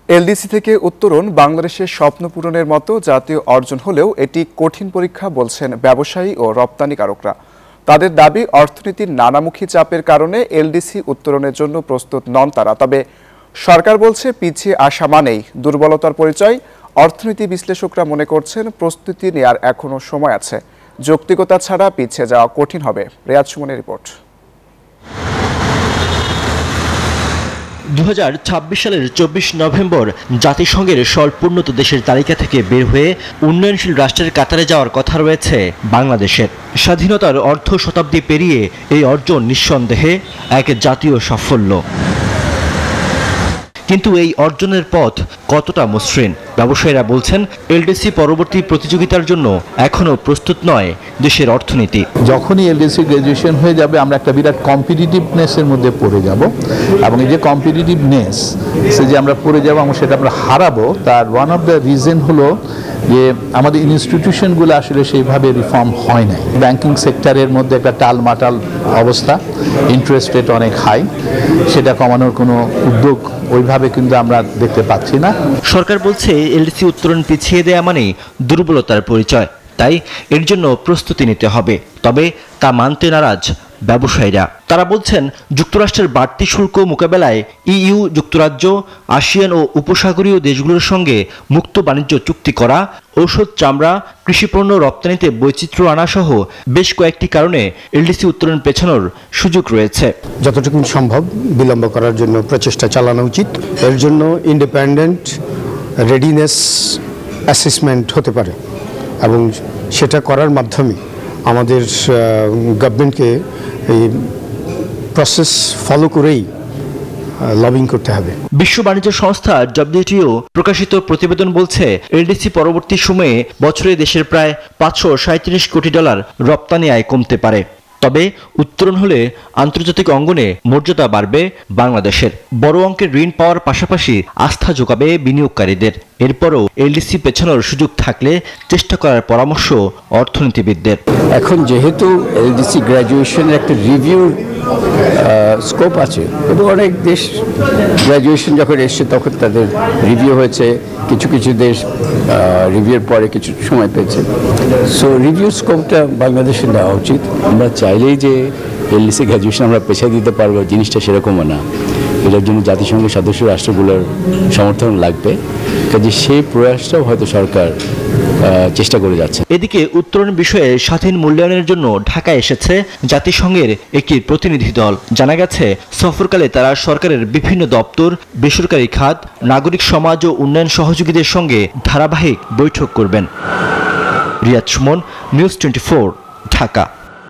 LDC থেকে উত্তরণ বাংলাদেশের স্বপ্ন পূরণের মতো জাতীয় অর্জন হলেও এটি কঠিন পরীক্ষা বলছেন ব্যবসায়ী ও রপ্তানিকারকরা। তাদের দাবি, অর্থনীতির নানামুখী চাপের কারণে এলডিসি উত্তরণের জন্য প্রস্তুত নন তারা। তবে সরকার বলছে পিছিয়ে আসা মানেই দুর্বলতার পরিচয়। অর্থনীতি বিশ্লেষকরা মনে করছেন প্রস্তুতি নেওয়ার এখনও সময় আছে। যৌক্তিকতা ছাড়া পিছিয়ে যাওয়া কঠিন হবে। রিয়াদ সুমনের রিপোর্ট। 2026 সালের 24 নভেম্বর জাতিসংঘের স্বল্পোন্নত দেশের তালিকা থেকে বের হয়ে উন্নয়নশীল রাষ্ট্রের কাতারে যাওয়ার কথা রয়েছে বাংলাদেশের। স্বাধীনতার অর্ধ শতাব্দী পেরিয়ে এই অর্জন নিঃসন্দেহে এক জাতীয় সাফল্য। কিন্তু এই অর্জনের পথ কতটা মসৃণ? ব্যবসায়ীরা বলছেন এলডিসি পরবর্তী প্রতিযোগিতার জন্য এখনো প্রস্তুত নয় দেশের অর্থনীতি। যখনই এলডিসি গ্র্যাজুয়েশন হয়ে যাবে আমরা একটা বিরাট কম্পিটিটিভনেসের মধ্যে পড়ে যাব, এবং এই যে কম্পিটিটিভনেস সে যে আমরা পড়ে যাবো এবং সেটা আমরা হারাবো, তার ওয়ান অফ দ্য রিজন হলো যে আমাদের ইনস্টিটিউশনগুলো আসলে সেইভাবে রিফর্ম হয় নাই। ব্যাংকিং সেক্টরের মধ্যে একটা টালমাটাল অবস্থা, ইন্টারেস্ট রেট অনেক হাই, সেটা কমানোর কোনো উদ্যোগ ওইভাবে কিন্তু আমরা দেখতে পাচ্ছি না। সরকার বলছে এলডিসি উত্তরণ পিছিয়ে দেয়া মানেই দুর্বলতার পরিচয়, তাই এর জন্য প্রস্তুতি নিতে হবে। তবে তা মানতে নারাজ ব্যবসায়ীরা। তারা বলছেন যুক্তরাষ্ট্রের বাড়তি শুল্ক মোকাবেলায় ইইউ, যুক্তরাজ্য, আসিয়ান ও উপসাগরীয় দেশগুলোর সঙ্গে মুক্ত বাণিজ্য চুক্তি করা, ঔষধ, চামড়া, কৃষিপণ্য রপ্তানিতে বৈচিত্র্য আনা সহ বেশ কয়েকটি কারণে এলডিসি উত্তরণ পেছানোর সুযোগ রয়েছে। যতটুকু সম্ভব বিলম্ব করার জন্য প্রচেষ্টা চালানো উচিত। এর জন্য ইন্ডিপেন্ডেন্ট রেডিনেস অ্যাসেসমেন্ট হতে পারে, এবং সেটা করার মাধ্যমে আমাদের গভর্নমেন্টকে এই প্রসেস ফলো করেই লবিং করতে হবে। বিশ্ব বাণিজ্য সংস্থা ডব্লিউটিও প্রকাশিত প্রতিবেদন বলছে এলডিসি পরবর্তী সময়ে বছরে দেশের প্রায় $537 কোটি রপ্তানি আয় কমতে পারে। তবে উত্তরণ হলে আন্তর্জাতিক অঙ্গনে মর্যাদা বাড়বে বাংলাদেশের। বড় অঙ্কের ঋণ পাওয়ার পাশাপাশি আস্থা যোগাবে বিনিয়োগকারীদের। এরপরও এলডিসি পেছানোর সুযোগ থাকলে চেষ্টা করার পরামর্শ অর্থনীতিবিদদের। এখন যেহেতু এলডিসি গ্র্যাজুয়েশনের একটা রিভিউ স্কোপ আছে, এবং অনেক দেশ গ্র্যাজুয়েশন যখন এসছে তখন তাদের রিভিউ হয়েছে, কিছু কিছু দেশ রিভিউর পরে কিছু সময় পেয়েছে। সো রিভিউ স্কোপটা বাংলাদেশে দেওয়া উচিত। আমরা চাইলেই যে এলডিসি গ্র্যাজুয়েশন আমরা পেছায় দিতে পারবো, জিনিসটা সেরকমও না। এটার জন্য জাতিসংঘের সদস্য রাষ্ট্রগুলোর সমর্থন লাগবে, কাজে সেই প্রয়াসটাও হয়তো সরকার চেষ্টা করে যাচ্ছে। এদিকে উত্তরণ বিষয়ে স্বাধীন মূল্যায়নের জন্য ঢাকায় এসেছে জাতিসংঘের একটি প্রতিনিধি দল। জানা গেছে সফরকালে তারা সরকারের বিভিন্ন দপ্তর, বেসরকারি খাত, নাগরিক সমাজ ও উন্নয়ন সহযোগীদের সঙ্গে ধারাবাহিক বৈঠক করবেন। রিয়াদ সুমন, নিউজ 24, ঢাকা।